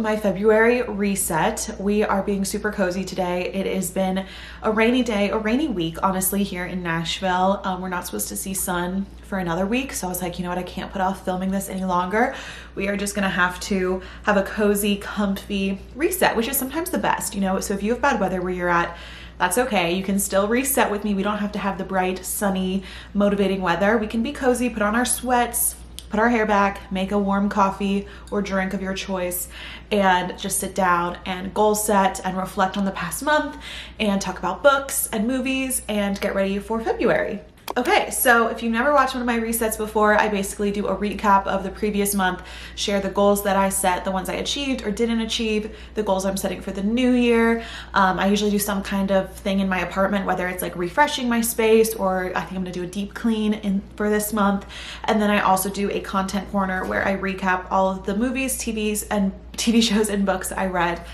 My February reset. We are being super cozy today. It has been a rainy day, a rainy week, honestly, here in Nashville. We're not supposed to see sun for another week, so I was like, you know what, I can't put off filming this any longer. We are just gonna have to have a cozy, comfy reset, which is sometimes the best, you know. So if you have bad weather where you're at, that's okay. You can still reset with me. We don't have to have the bright, sunny, motivating weather. We can be cozy, put on our sweats, put our hair back, make a warm coffee or drink of your choice, and just sit down and goal set and reflect on the past month and talk about books and movies and get ready for February. Okay, so if you've never watched one of my resets before, I basically do a recap of the previous month, share the goals that I set, the ones I achieved or didn't achieve, the goals I'm setting for the new year. I usually do some kind of thing in my apartment, whether it's like refreshing my space or I think I'm gonna do a deep clean for this month. And then I also do a content corner where I recap all of the movies, TV shows and books I read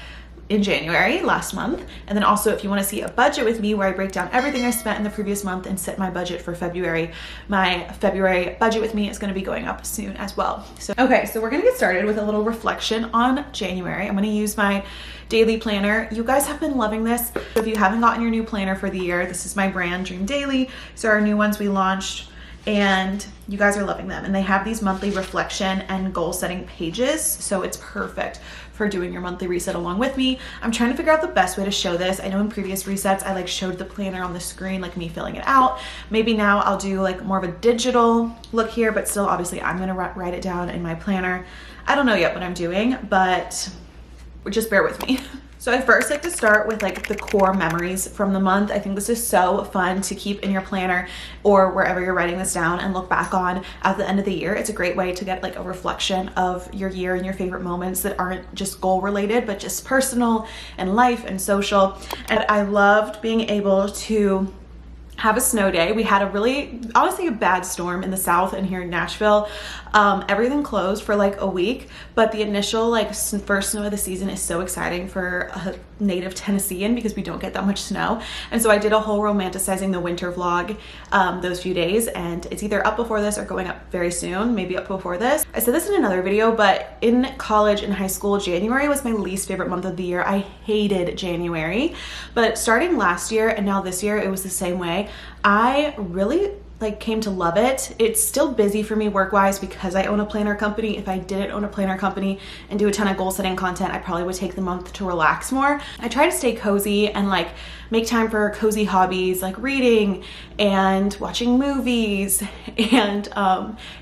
in January last month. And then also if you want to see a budget with me where I break down everything I spent in the previous month and set my budget for February, my February budget with me is going to be going up soon as well. So okay, so we're going to get started with a little reflection on January. I'm going to use my daily planner. You guys have been loving this. So if you haven't gotten your new planner for the year, this is my brand, Dream Daily. So our new ones we launched and you guys are loving them, and they have these monthly reflection and goal setting pages, so it's perfect for doing your monthly reset along with me. I'm trying to figure out the best way to show this. I know in previous resets I like showed the planner on the screen, like me filling it out. Maybe now I'll do like more of a digital look here, but still obviously I'm gonna write it down in my planner. I don't know yet what I'm doing, but just bear with me. So I first like to start with like the core memories from the month. I think this is so fun to keep in your planner or wherever you're writing this down and look back on at the end of the year. It's a great way to get like a reflection of your year and your favorite moments that aren't just goal related, but just personal and life and social. And I loved being able to have a snow day. We had a really, honestly, a bad storm in the south and here in Nashville. Everything closed for like a week, but the initial like first snow of the season is so exciting for a native Tennessean because we don't get that much snow. And so I did a whole romanticizing the winter vlog those few days, and it's either up before this or going up very soon, maybe up before this. I said this in another video, but in college and high school, January was my least favorite month of the year. I hated January, but starting last year and now this year, it was the same way. I really like came to love it. It's still busy for me work-wise because I own a planner company. If I didn't own a planner company and do a ton of goal setting content, I probably would take the month to relax more. I try to stay cozy and like make time for cozy hobbies like reading and watching movies and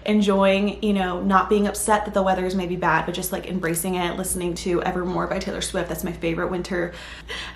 enjoying, you know, not being upset that the weather is maybe bad, but just like embracing it, listening to Evermore by Taylor Swift. That's my favorite winter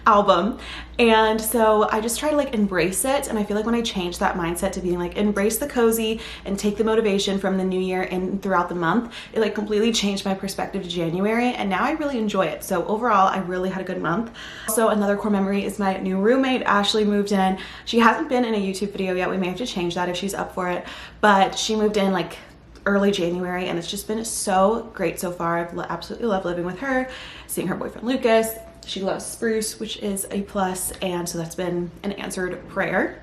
album. And so I just try to like embrace it. And I feel like when I change that mindset to being like embrace the cozy and take the motivation from the new year and throughout the month, it like completely changed my perspective to January, and now I really enjoy it. So overall, I really had a good month. Also, another core memory is my new roommate. Ashley moved in. She hasn't been in a YouTube video yet. We may have to change that if she's up for it, but she moved in like early January, and it's just been so great so far. I've absolutely loved living with her, seeing her boyfriend Lucas. She loves spruce, which is a plus, and so that's been an answered prayer.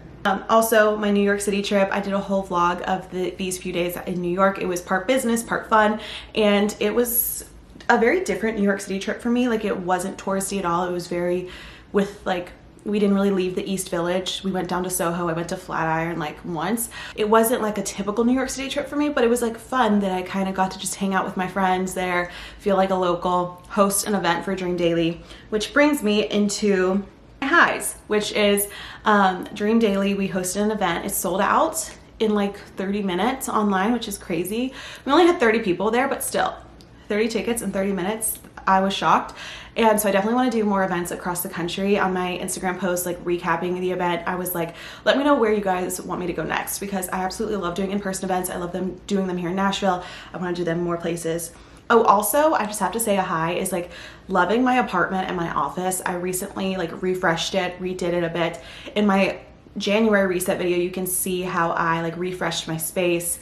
Also, my New York City trip, I did a whole vlog of these few days in New York. It was part business, part fun, and it was a very different New York City trip for me. Like, it wasn't touristy at all. It was very with like, we didn't really leave the East Village. We went down to Soho. I went to Flatiron like once. It wasn't like a typical New York City trip for me, but it was like fun that I kind of got to just hang out with my friends there, feel like a local, host an event for Dream Daily, which brings me into my highs, which is Dream Daily. We hosted an event. It sold out in like 30 minutes online, which is crazy. We only had 30 people there, but still 30 tickets in 30 minutes. I was shocked. And so I definitely want to do more events across the country. On my Instagram post, like recapping the event, I was like, let me know where you guys want me to go next, because I absolutely love doing in-person events. I love doing them here in Nashville. I want to do them more places. Oh, also, I just have to say a hi is like loving my apartment and my office. I recently like refreshed it, redid it a bit. In my January reset video, you can see how I like refreshed my space.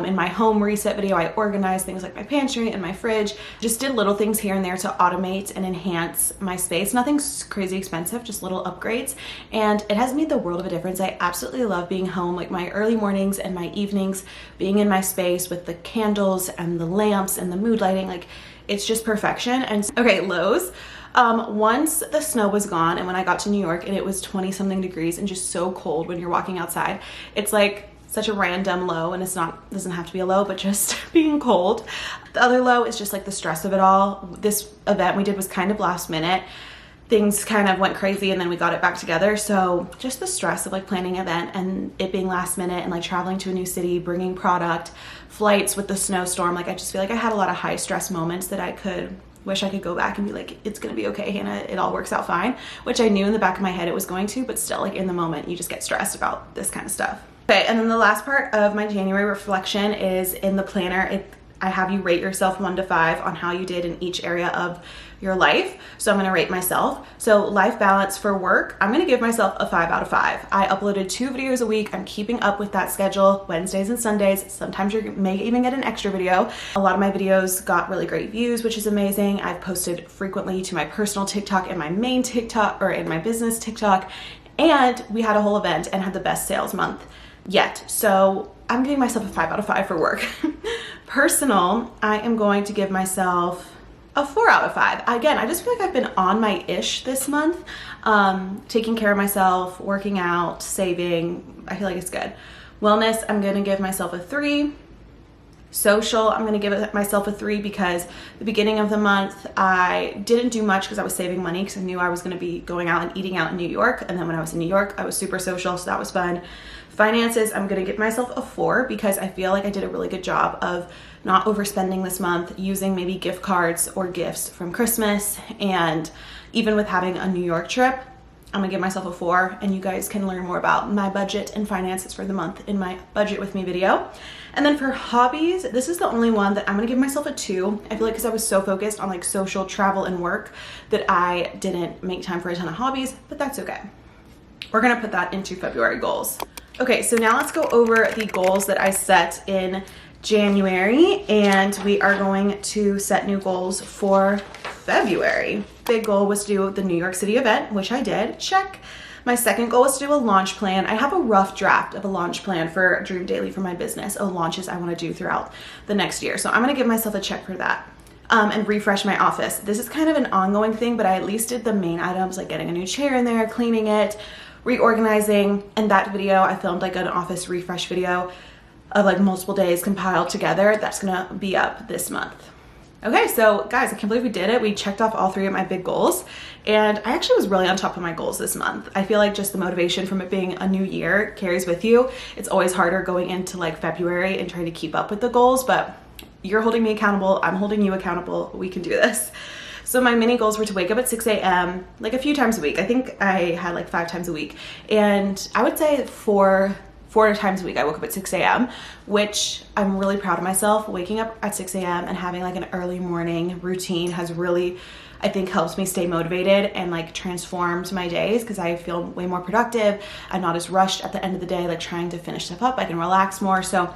In my home reset video, I organized things like my pantry and my fridge, just did little things here and there to automate and enhance my space. Nothing's crazy expensive, just little upgrades, and it has made the world of a difference. I absolutely love being home, like my early mornings and my evenings, being in my space with the candles and the lamps and the mood lighting. Like, it's just perfection. And okay, lows. Once the snow was gone and when I got to New York and it was 20 something degrees and just so cold when you're walking outside, it's like such a random low, and doesn't have to be a low, but just being cold. The other low is just like the stress of it all. This event we did was kind of last minute. Things kind of went crazy and then we got it back together. So just the stress of like planning an event and it being last minute and like traveling to a new city, bringing product, flights with the snowstorm. Like, I just feel like I had a lot of high stress moments that I wish I could go back and be like, it's gonna be okay, Hannah, it all works out fine, which I knew in the back of my head it was going to, but still, like, in the moment you just get stressed about this kind of stuff. Okay, and then the last part of my January reflection is in the planner. I have you rate yourself 1 to 5 on how you did in each area of your life. So I'm gonna rate myself. So life balance for work, I'm gonna give myself a 5 out of 5. I uploaded 2 videos a week. I'm keeping up with that schedule, Wednesdays and Sundays. Sometimes you may even get an extra video. A lot of my videos got really great views, which is amazing. I've posted frequently to my personal TikTok and my main TikTok, or in my business TikTok. And we had a whole event and had the best sales month yet. So I'm giving myself a 5 out of 5 for work. Personal, I am going to give myself a 4 out of 5. Again, I just feel like I've been on my ish this month, taking care of myself, working out, saving. I feel like it's good. Wellness, I'm gonna give myself a 3. Social, I'm gonna give myself a 3 because the beginning of the month I didn't do much because I was saving money because I knew I was gonna be going out and eating out in New York. And then when I was in New York, I was super social, so that was fun. Finances, I'm gonna give myself a 4 because I feel like I did a really good job of not overspending this month, using maybe gift cards or gifts from Christmas. And even with having a New York trip, I'm gonna give myself a 4, and you guys can learn more about my budget and finances for the month in my budget with me video. And then for hobbies, this is the only one that I'm gonna give myself a 2. I feel like because I was so focused on like social, travel, and work that I didn't make time for a ton of hobbies, but that's okay. We're gonna put that into February goals. Okay, so now let's go over the goals that I set in January, and we are going to set new goals for February. Big goal was to do the New York City event, which I did, check. My second goal was to do a launch plan. I have a rough draft of a launch plan for Dream Daily for my business, launches I want to do throughout the next year. So I'm going to give myself a check for that. And refresh my office. This is kind of an ongoing thing, but I at least did the main items, like getting a new chair in there, cleaning it, reorganizing. And that video, I filmed like an office refresh video of like multiple days compiled together. That's gonna be up this month. Okay, so guys, I can't believe we did it. We checked off all 3 of my big goals, and I actually was really on top of my goals this month. I feel like just the motivation from it being a new year carries with you. It's always harder going into like February and trying to keep up with the goals, but you're holding me accountable, I'm holding you accountable, we can do this. So my mini goals were to wake up at 6 a.m. like a few times a week. I think I had like 5 times a week, and I would say 4 times a week I woke up at 6 a.m., which I'm really proud of myself. Waking up at 6 a.m. and having like an early morning routine has really, I think, helps me stay motivated and like transforms my days because I feel way more productive. I'm not as rushed at the end of the day, like trying to finish stuff up. I can relax more. So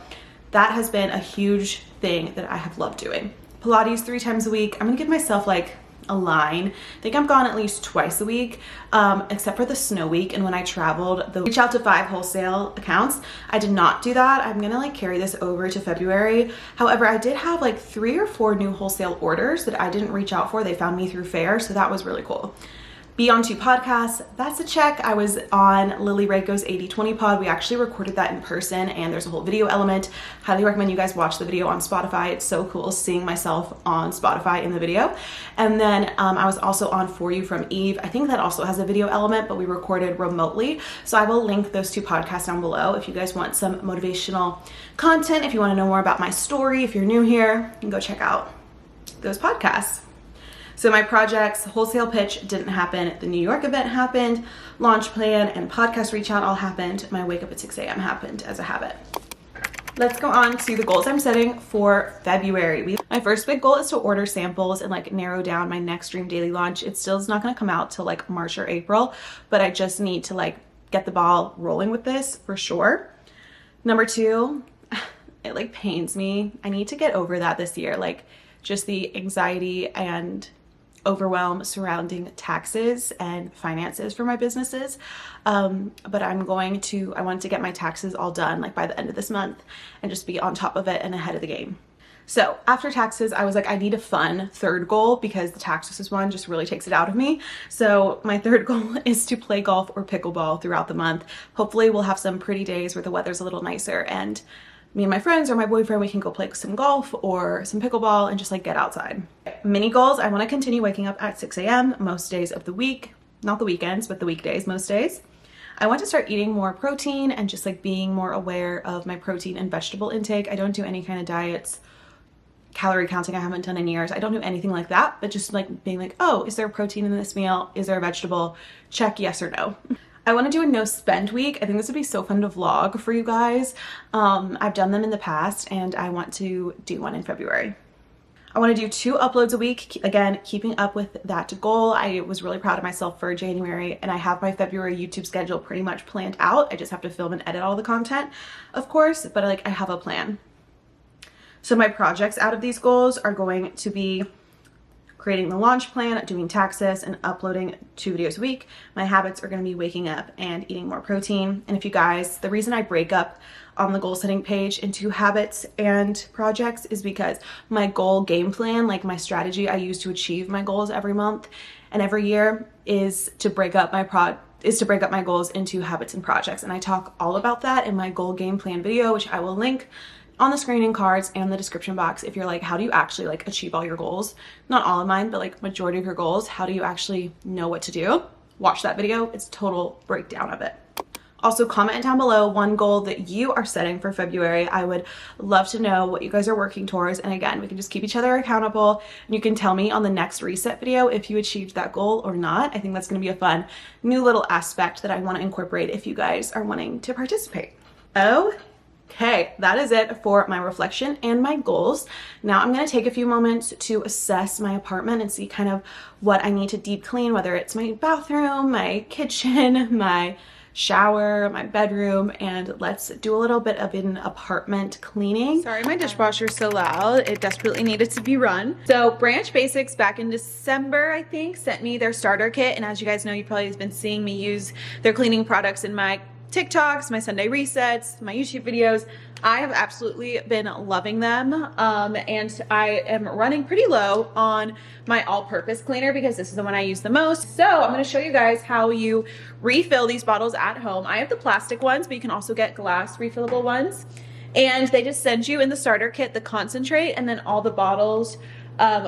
that has been a huge thing that I have loved doing. Pilates 3 times a week. I'm gonna give myself like a line. I think I've gone at least twice a week, except for the snow week. And when I traveled, reach out to 5 wholesale accounts. I did not do that. I'm gonna like carry this over to February. However, I did have like 3 or 4 new wholesale orders that I didn't reach out for. They found me through Fair, so that was really cool. Be on 2 podcasts, that's a check. I was on Lily Rako's 80/20 pod. We actually recorded that in person, and there's a whole video element. Highly recommend you guys watch the video on Spotify. It's so cool seeing myself on Spotify in the video. And then I was also on For You from Eve. I think that also has a video element, but we recorded remotely. So I will link those 2 podcasts down below if you guys want some motivational content. If you want to know more about my story, if you're new here, you can go check out those podcasts. So my projects, wholesale pitch didn't happen. The New York event happened. Launch plan and podcast reach out all happened. My wake up at 6 a.m. happened as a habit. Let's go on to the goals I'm setting for February. My first big goal is to order samples and like narrow down my next Dream Daily launch. It still is not going to come out till like March or April, but I just need to like get the ball rolling with this for sure. Number 2, it like pains me. I need to get over that this year. Like just the anxiety and overwhelm surrounding taxes and finances for my businesses. But I wanted to get my taxes all done like by the end of this month and just be on top of it and ahead of the game. So after taxes, I was like, I need a fun third goal because the taxes one just really takes it out of me. So my third goal is to play golf or pickleball throughout the month. Hopefully we'll have some pretty days where the weather's a little nicer and me and my friends or my boyfriend, we can go play some golf or some pickleball and just like get outside. Mini goals, I want to continue waking up at 6 a.m. most days of the week, not the weekends, but the weekdays, most days. I want to start eating more protein and just like being more aware of my protein and vegetable intake. I don't do any kind of diets, calorie counting I haven't done in years. I don't do anything like that, but just like being like, oh, is there protein in this meal? Is there a vegetable? Check yes or no. I want to do a no spend week. I think this would be so fun to vlog for you guys. I've done them in the past and I want to do one in February. I want to do 2 uploads a week. Again, keeping up with that goal. I was really proud of myself for January and I have my February YouTube schedule pretty much planned out. I just have to film and edit all the content, of course, but I have a plan. So my projects out of these goals are going to be creating the launch plan, doing taxes, and uploading 2 videos a week. My habits are going to be waking up and eating more protein. And if you guys, the reason I break up on the goal setting page into habits and projects is because my goal game plan, like my strategy I use to achieve my goals every month and every year is to break up my goals into habits and projects. And I talk all about that in my goal game plan video, which I will link on the screening cards and the description box. If you're like, how do you actually like achieve all your goals? Not all of mine, but like majority of your goals. How do you actually know what to do? Watch that video. It's a total breakdown of it. Also, comment down below one goal that you are setting for February. I would love to know what you guys are working towards. And again, we can just keep each other accountable. And you can tell me on the next reset video if you achieved that goal or not. I think that's going to be a fun new little aspect that I want to incorporate if you guys are wanting to participate. Okay, that is it for my reflection and my goals. Now I'm going to take a few moments to assess my apartment and see kind of what I need to deep clean, whether it's my bathroom, my kitchen, my shower, my bedroom, and let's do a little bit of an apartment cleaning. Sorry, my dishwasher's so loud. It desperately needed to be run. So Branch Basics back in December, I think, sent me their starter kit. And as you guys know, you probably have been seeing me use their cleaning products in my TikToks, my Sunday resets, my YouTube videos. I have absolutely been loving them. And I am running pretty low on my all-purpose cleaner because this is the one I use the most. So I'm going to show you guys how you refill these bottles at home. I have the plastic ones, but you can also get glass refillable ones. And they just send you in the starter kit the concentrate and then all the bottles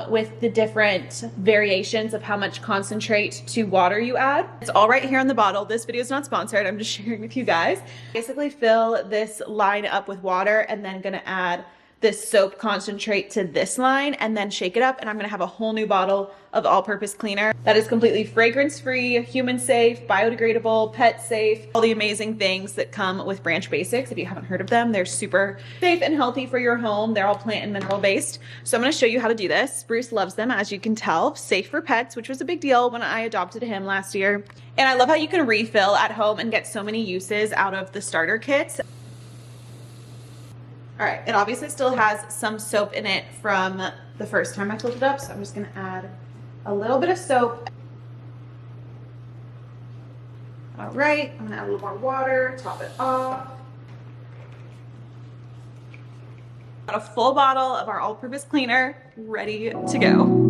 with the different variations of how much concentrate to water you add. It's all right here on the bottle. This video is not sponsored. I'm just sharing with you guys. Basically fill this line up with water and then gonna add this soap concentrate to this line and then shake it up, and I'm gonna have a whole new bottle of all-purpose cleaner that is completely fragrance-free, human safe, biodegradable, pet safe, all the amazing things that come with Branch Basics. If you haven't heard of them, they're super safe and healthy for your home. They're all plant and mineral based. So I'm gonna show you how to do this. Bruce loves them, as you can tell. Safe for pets, which was a big deal when I adopted him last year. And I love how you can refill at home and get so many uses out of the starter kits. All right, it obviously still has some soap in it from the first time I filled it up, so I'm just gonna add a little bit of soap. All right, I'm gonna add a little more water, top it off. Got a full bottle of our all-purpose cleaner ready to go.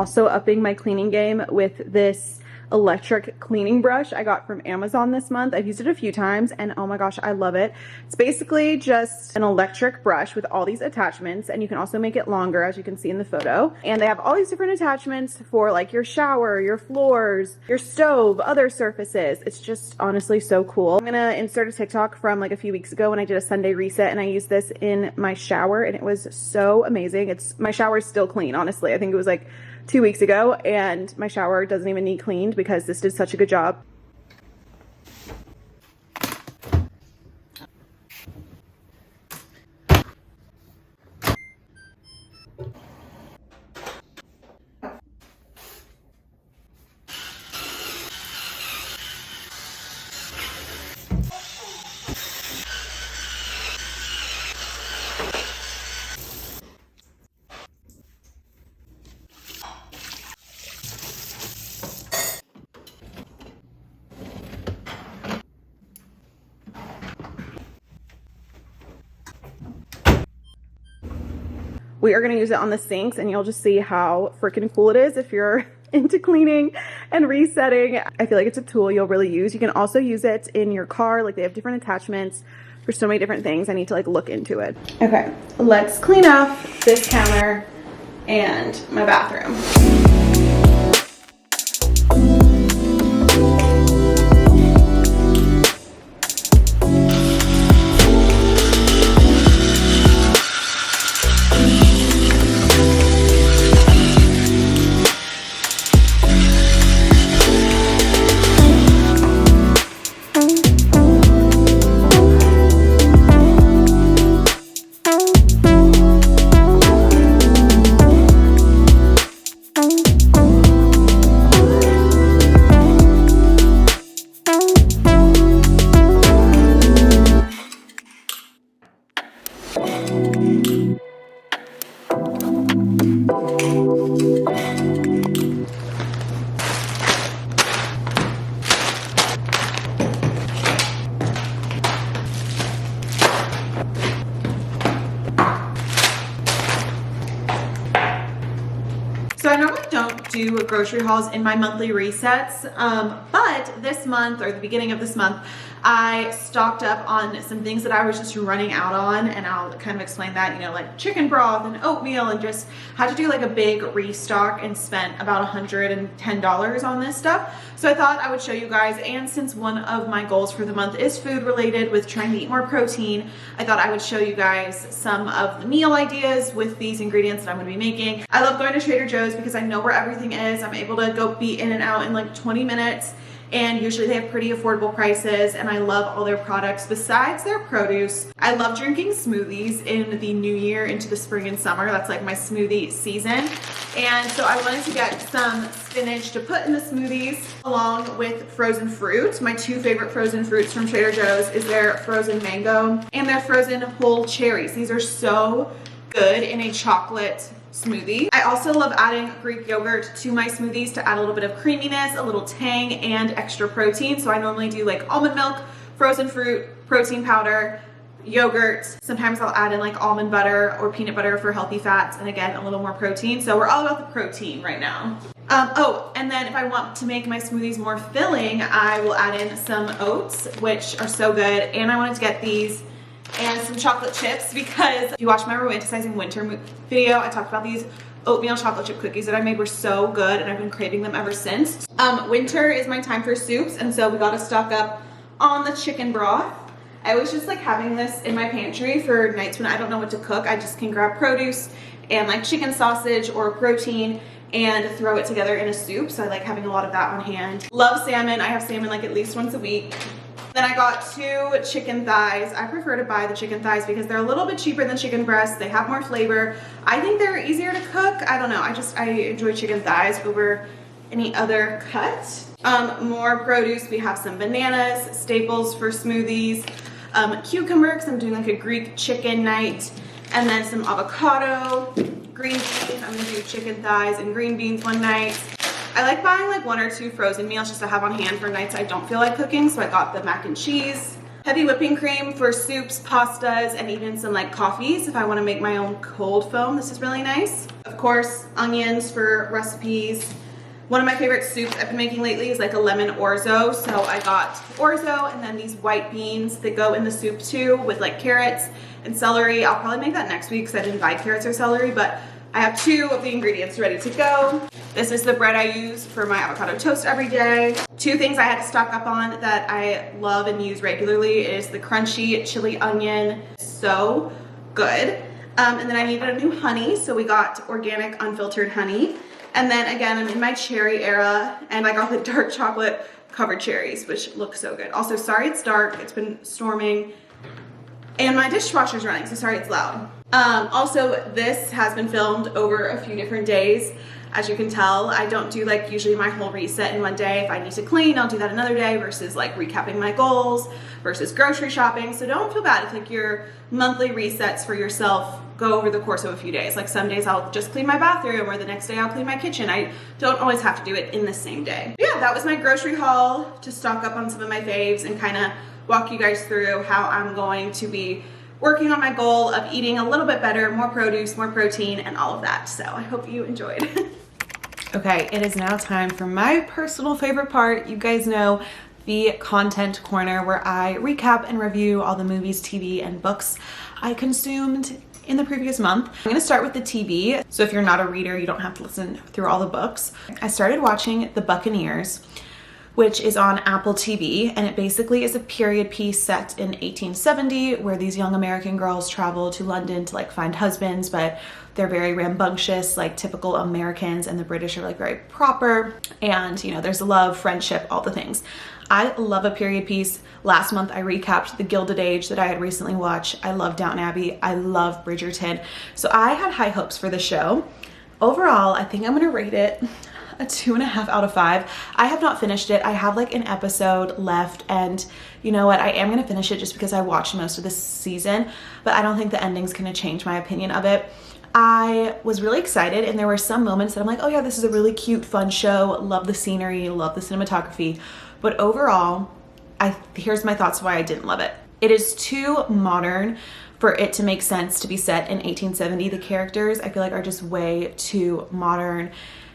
also upping my cleaning game with this electric cleaning brush I got from Amazon this month. I've used it a few times and oh my gosh, I love it. It's basically just an electric brush with all these attachments, and you can also make it longer, as you can see in the photo. And they have all these different attachments for like your shower, your floors, your stove, other surfaces. It's just honestly so cool. I'm gonna insert a TikTok from like a few weeks ago when I did a Sunday reset and I used this in my shower and it was so amazing. My shower is still clean, honestly. I think it was like 2 weeks ago and my shower doesn't even need cleaned because this did such a good job. We are going to use it on the sinks and you'll just see how freaking cool it is if you're into cleaning and resetting. I feel like it's a tool you'll really use. You can also use it in your car. Like they have different attachments for so many different things. I need to like look into it. Okay, let's clean up this counter and my bathroom. So I normally don't do grocery hauls in my monthly resets, but this month, or the beginning of this month, I stocked up on some things that I was just running out on, and I'll kind of explain that, you know, like chicken broth and oatmeal, and just had to do like a big restock and spent about $110 on this stuff. So I thought I would show you guys, and since one of my goals for the month is food related with trying to eat more protein, I thought I would show you guys some of the meal ideas with these ingredients that I'm going to be making. I love going to Trader Joe's because I know where everything is. I'm able to go be in and out in like 20 minutes. And usually they have pretty affordable prices, and I love all their products besides their produce. I love drinking smoothies in the new year into the spring and summer. That's like my smoothie season. And so I wanted to get some spinach to put in the smoothies along with frozen fruit. My two favorite frozen fruits from Trader Joe's is their frozen mango and their frozen whole cherries. These are so good in a chocolate smoothie. I also love adding Greek yogurt to my smoothies to add a little bit of creaminess, a little tang, and extra protein. So I normally do like almond milk, frozen fruit, protein powder, yogurt. Sometimes I'll add in like almond butter or peanut butter for healthy fats, and again, a little more protein. So we're all about the protein right now. Oh, and then if I want to make my smoothies more filling, I will add in some oats, which are so good. And I wanted to get these and some chocolate chips, because if you watch my romanticizing winter video, I talked about these oatmeal chocolate chip cookies that I made were so good, and I've been craving them ever since. Winter is my time for soups, and so we got to stock up on the chicken broth. I always just like having this in my pantry for nights when I don't know what to cook. I just can grab produce and like chicken sausage or protein and throw it together in a soup. So I like having a lot of that on hand. Love salmon. I have salmon like at least once a week. Then I got 2 chicken thighs. I prefer to buy the chicken thighs because they're a little bit cheaper than chicken breasts. They have more flavor. I think they're easier to cook. I don't know. I enjoy chicken thighs over any other cut. More produce. We have some bananas, staples for smoothies, cucumber because I'm doing like a Greek chicken night, and then some avocado, green beans. I'm gonna do chicken thighs and green beans one night. I like buying like 1 or 2 frozen meals just to have on hand for nights I don't feel like cooking. So I got the mac and cheese, heavy whipping cream for soups, pastas, and even some like coffees if I want to make my own cold foam. This is really nice. Of course, onions for recipes. One of my favorite soups I've been making lately is like a lemon orzo. So I got orzo and then these white beans that go in the soup too with like carrots and celery. I'll probably make that next week because I didn't buy carrots or celery, but I have 2 of the ingredients ready to go. This is the bread I use for my avocado toast every day. 2 things I had to stock up on that I love and use regularly is the crunchy chili onion. So good. And then I needed a new honey, so we got organic unfiltered honey. And then again, I'm in my cherry era and I got the dark chocolate covered cherries, which look so good. Also, sorry it's dark, it's been storming and my dishwasher's running, so sorry it's loud. Also, this has been filmed over a few different days. As you can tell, I don't do like usually my whole reset in one day. If I need to clean, I'll do that another day versus like recapping my goals versus grocery shopping. So don't feel bad if like your monthly resets for yourself go over the course of a few days. Like some days I'll just clean my bathroom or the next day I'll clean my kitchen. I don't always have to do it in the same day. Yeah, that was my grocery haul to stock up on some of my faves and kind of walk you guys through how I'm going to be working on my goal of eating a little bit better, more produce, more protein, and all of that. So I hope you enjoyed. Okay, it is now time for my personal favorite part. You guys know, the content corner, where I recap and review all the movies, TV, and books I consumed in the previous month. I'm gonna start with the TV. So if you're not a reader, you don't have to listen through all the books. I started watching The Buccaneers, which is on Apple TV, and it basically is a period piece set in 1870 where these young American girls travel to London to like find husbands, but they're very rambunctious, like typical Americans, and the British are like very proper, and you know, there's love, friendship, all the things. I love a period piece. Last month I recapped The Gilded Age that I had recently watched. I love Downton Abbey. I love Bridgerton. So I had high hopes for the show. Overall, I think I'm gonna rate it a 2.5 out of 5. I have not finished it. I have like an episode left, and you know what? I am gonna finish it just because I watched most of this season, but I don't think the ending's gonna change my opinion of it. I was really excited, and there were some moments that I'm like, oh yeah, this is a really cute, fun show. Love the scenery, love the cinematography. But overall, here's my thoughts why I didn't love it. It is too modern for it to make sense to be set in 1870. The characters, I feel like, are just way too modern.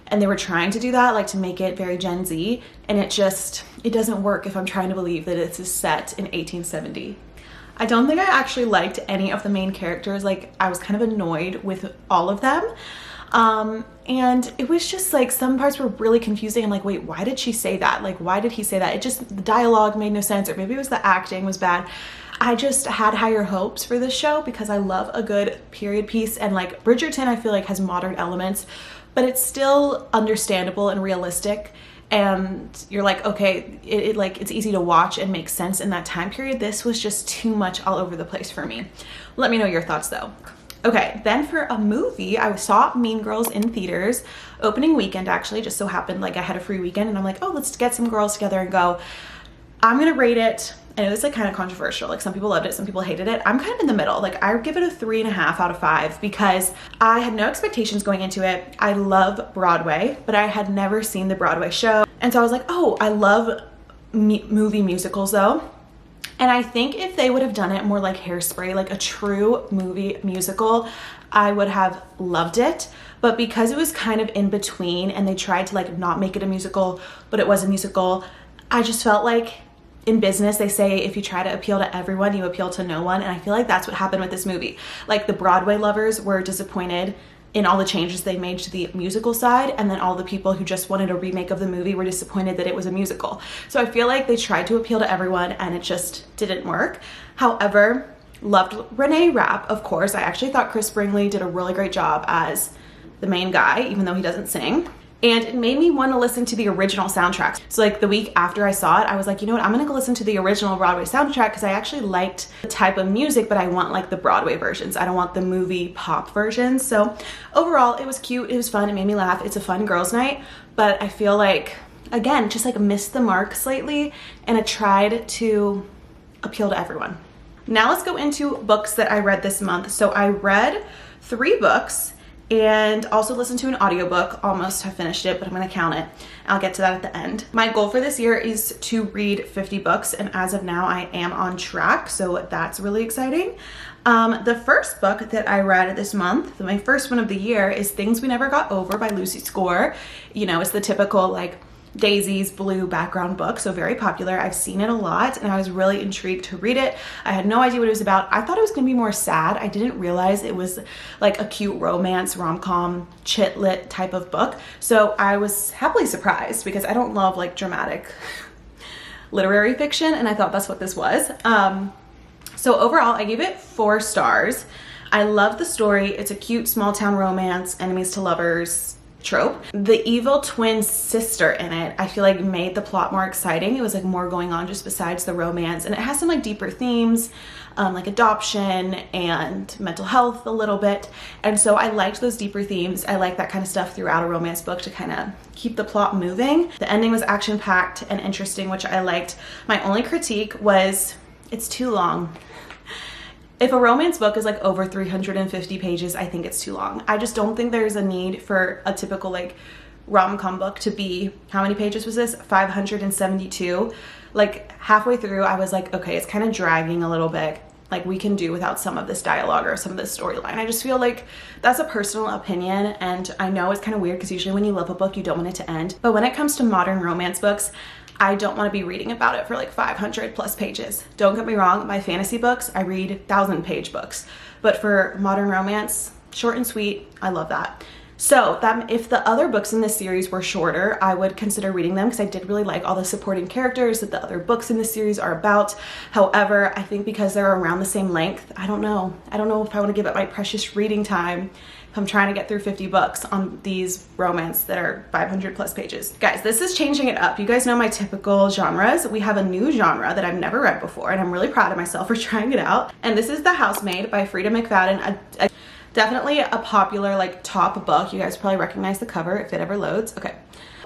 And they were trying to do that, like to make it very Gen Z, and it doesn't work if I'm trying to believe that it's set in 1870. I don't think I actually liked any of the main characters. Like, I was kind of annoyed with all of them. And it was just like, some parts were really confusing. I'm like, wait, why did she say that? Like, why did he say that? The dialogue made no sense, or maybe it was the acting was bad. I just had higher hopes for this show because I love a good period piece, and like Bridgerton I feel like has modern elements, but it's still understandable and realistic, and you're like, okay, it's easy to watch and make sense in that time period. This was just too much all over the place for me. Let me know your thoughts though. Okay, then for a movie, I saw Mean Girls in theaters opening weekend. Actually, just so happened like I had a free weekend, and I'm like, oh, let's get some girls together and go. I'm gonna rate it, I know it's like kind of controversial, like some people loved it, some people hated it. I'm kind of in the middle. Like, I give it a 3.5 out of 5 because I had no expectations going into it. I love Broadway, but I had never seen the Broadway show, and so I was like, oh, I love movie musicals though. And I think if they would have done it more like Hairspray, like a true movie musical, I would have loved it. But because it was kind of in between, and they tried to like not make it a musical, but it was a musical, I just felt like in business, they say if you try to appeal to everyone, you appeal to no one. And I feel like that's what happened with this movie. Like, the Broadway lovers were disappointed in all the changes they made to the musical side, and then all the people who just wanted a remake of the movie were disappointed that it was a musical. So I feel like they tried to appeal to everyone, and it just didn't work. However, loved Renee Rapp, of course. I actually thought Chris Bringley did a really great job as the main guy, even though he doesn't sing. And it made me want to listen to the original soundtracks. So like the week after I saw it, I was like, you know what, I'm gonna go listen to the original Broadway soundtrack because I actually liked the type of music, but I want like the Broadway versions. I don't want the movie pop versions. So overall, it was cute, it was fun, it made me laugh. It's a fun girls' night, but I feel like, again, just like missed the mark slightly, and it tried to appeal to everyone. Now let's go into books that I read this month. So I read 3 books, and also listened to an audiobook. Almost have finished it, but I'm gonna count it. I'll get to that at the end. My goal for this year is to read 50 books, and as of now, I am on track, so that's really exciting. The first book that I read this month, my first one of the year, is Things We Never Got Over by Lucy Score. You know, it's the typical like Daisy's blue background book, so very popular. I've seen it a lot and I was really intrigued to read it. I had no idea what it was about. I thought it was gonna be more sad. I didn't realize it was like a cute romance, rom-com, chit lit type of book. So I was happily surprised because I don't love like dramatic literary fiction, and I thought that's what this was. So overall, I gave it 4 stars. I love the story. It's a cute small town romance, enemies to lovers trope. The evil twin sister in it, I feel like made the plot more exciting. It was like more going on just besides the romance, and it has some like deeper themes, like adoption and mental health a little bit. And so I liked those deeper themes. I like that kind of stuff throughout a romance book to kind of keep the plot moving. The ending was action-packed and interesting, which I liked. My only critique was it's too long. If a romance book is like over 350 pages, I think it's too long. I just don't think there's a need for a typical like rom-com book to be, how many pages was this? 572. Like halfway through, I was like, okay, it's kind of dragging a little bit. Like we can do without some of this dialogue or some of this storyline. I just feel like that's a personal opinion, and I know it's kind of weird because usually when you love a book, you don't want it to end. But when it comes to modern romance books, I don't want to be reading about it for like 500 plus pages. Don't get me wrong, my fantasy books, I read 1,000-page books. But for modern romance, short and sweet, I love that. So that if the other books in this series were shorter, I would consider reading them because I did really like all the supporting characters that the other books in this series are about. However, I think because they're around the same length, I don't know if I want to give up my precious reading time if I'm trying to get through 50 books on these romance that are 500 plus pages. Guys, this is changing it up. You guys know my typical genres. We have a new genre that I've never read before, and I'm really proud of myself for trying it out. And this is The Housemaid by Frida McFadden. Definitely a popular like top book. You guys probably recognize the cover if it ever loads. Okay.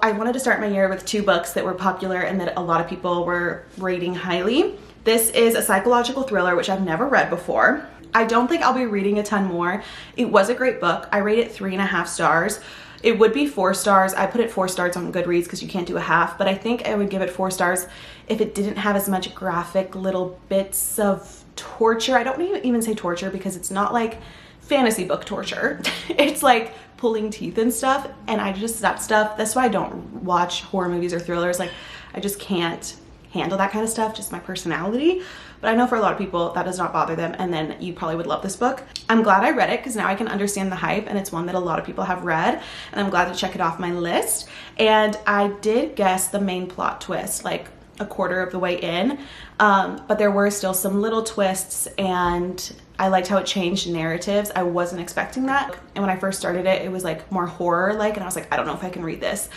I wanted to start my year with 2 books that were popular and that a lot of people were rating highly. This is a psychological thriller, which I've never read before. I don't think I'll be reading a ton more. It was a great book. I rate it 3.5 stars. It would be 4 stars. I put it 4 stars on Goodreads because you can't do a half, but I think I would give it 4 stars if it didn't have as much graphic little bits of torture. I don't even say torture because it's not like fantasy book torture. It's like pulling teeth and stuff, and that's why I don't watch horror movies or thrillers. Like I just can't handle that kind of stuff, just my personality. But I know for a lot of people that does not bother them, and then you probably would love this book. I'm glad I read it because now I can understand the hype, and it's one that a lot of people have read, and I'm glad to check it off my list. And I did guess the main plot twist like a quarter of the way in, but there were still some little twists, and I liked how it changed narratives. I wasn't expecting that. And when I first started it, it was like more horror-like, and I was like, I don't know if I can read this.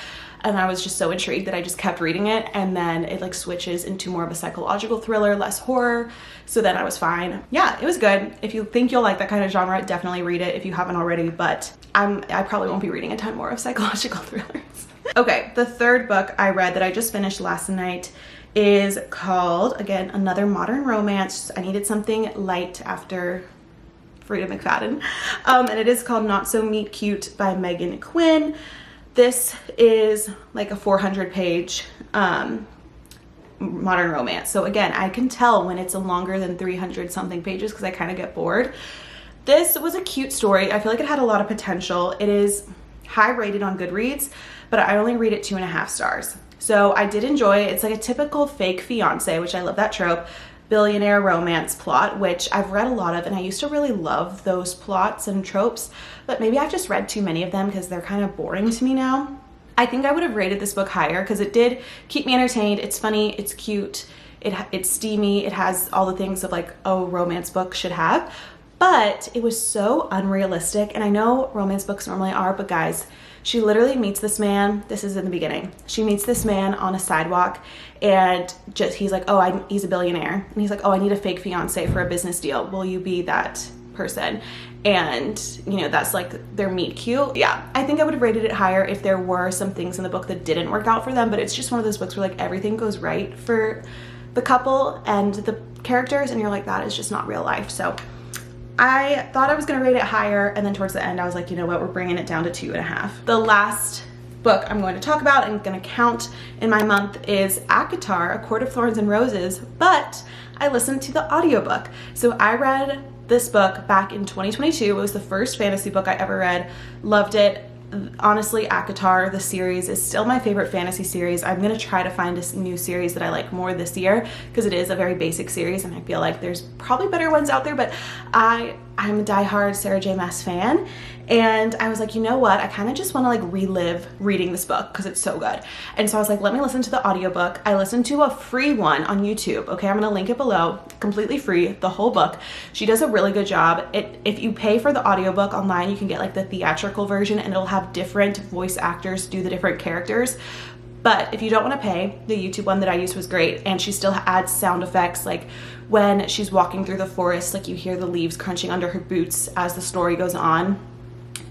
And I was just so intrigued that I just kept reading it, and then it like switches into more of a psychological thriller, less horror. So then I was fine. Yeah, it was good. If you think you'll like that kind of genre, definitely read it if you haven't already, but I probably won't be reading a ton more of psychological thrillers. Okay, the third book I read that I just finished last night is called, again, another modern romance. I needed something light after Frida McFadden. And it is called Not So Meet Cute by Megan Quinn. This is like a 400-page modern romance. So again, I can tell when it's longer than 300 something pages because I kind of get bored. This was a cute story. I feel like it had a lot of potential. It is high rated on Goodreads, but I only read it 2.5 stars. So I did enjoy it. It's like a typical fake fiance, which I love that trope, billionaire romance plot, which I've read a lot of, and I used to really love those plots and tropes, but maybe I've just read too many of them because they're kind of boring to me now. I think I would have rated this book higher because it did keep me entertained. It's funny, it's cute, it's steamy, it has all the things of like a romance book should have, but it was so unrealistic. And I know romance books normally are, but guys, she literally meets this man. This is in the beginning. She meets this man on a sidewalk, and he's like, oh, he's a billionaire. And he's like, oh, I need a fake fiance for a business deal. Will you be that person? And you know, that's like their meet cute. Yeah, I think I would have rated it higher if there were some things in the book that didn't work out for them, but it's just one of those books where like everything goes right for the couple and the characters, and you're like, that is just not real life. So I thought I was gonna rate it higher, and then towards the end I was like, you know what, we're bringing it down to 2.5. The last book I'm going to talk about and going to count in my month is ACOTAR, A Court of Thorns and Roses, but I listened to the audiobook. So I read this book back in 2022. It was the first fantasy book I ever read. Loved it. Honestly, ACOTAR, the series, is still my favorite fantasy series. I'm gonna try to find a new series that I like more this year because it is a very basic series and I feel like there's probably better ones out there, but I'm a diehard Sarah J. Maas fan, and I was like, you know what, I kind of just want to like relive reading this book because it's so good. And so I was like, let me listen to the audiobook. I listened to a free one on YouTube. Okay, I'm gonna link it below, completely free, the whole book. She does a really good job. If you pay for the audiobook online, you can get like the theatrical version and it'll have different voice actors do the different characters. But if you don't want to pay, the YouTube one that I used was great, and she still adds sound effects, like when she's walking through the forest, like you hear the leaves crunching under her boots as the story goes on.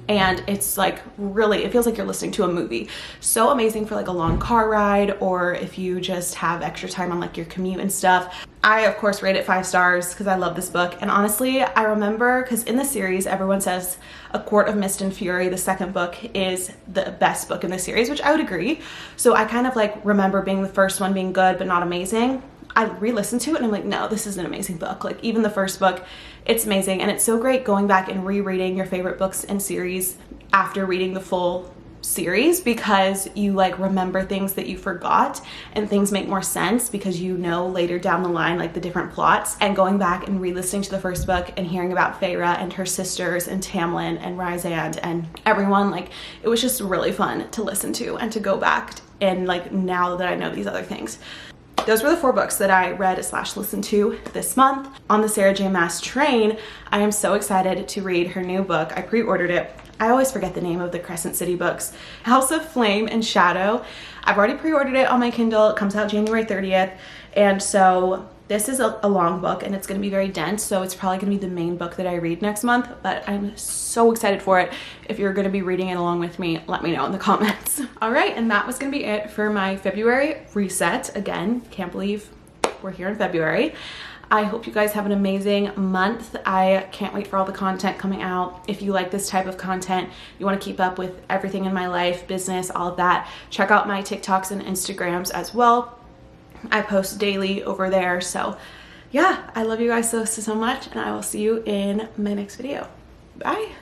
And it's like really, it feels like you're listening to a movie. So amazing for like a long car ride, or if you just have extra time on like your commute and stuff. I of course rate it 5 stars because I love this book. And honestly, I remember, because in the series everyone says A Court of Mist and Fury, the second book, is the best book in the series, which I would agree. So I kind of like remember being the first one being good but not amazing. I re-listened to it and I'm like, no, this is an amazing book. Like even the first book, it's amazing. And it's so great going back and rereading your favorite books and series after reading the full series, because you like remember things that you forgot and things make more sense because you know later down the line like the different plots. And going back and re-listening to the first book and hearing about Feyre and her sisters and Tamlin and Rhysand and everyone, like it was just really fun to listen to and to go back and like now that I know these other things. Those were the 4 books that I read / listened to this month. On the Sarah J. Maas train, I am so excited to read her new book. I pre-ordered it. I always forget the name of the Crescent City books. House of Flame and Shadow. I've already pre-ordered it on my Kindle. It comes out January 30th. And so this is a long book and it's going to be very dense. So it's probably going to be the main book that I read next month. But I'm so excited for it. If you're going to be reading it along with me, let me know in the comments. All right, and that was going to be it for my February reset. Again, can't believe we're here in February. I hope you guys have an amazing month. I can't wait for all the content coming out. If you like this type of content, you want to keep up with everything in my life, business, all of that, check out my TikToks and Instagrams as well. I post daily over there. So yeah, I love you guys so much, and I will see you in my next video. Bye.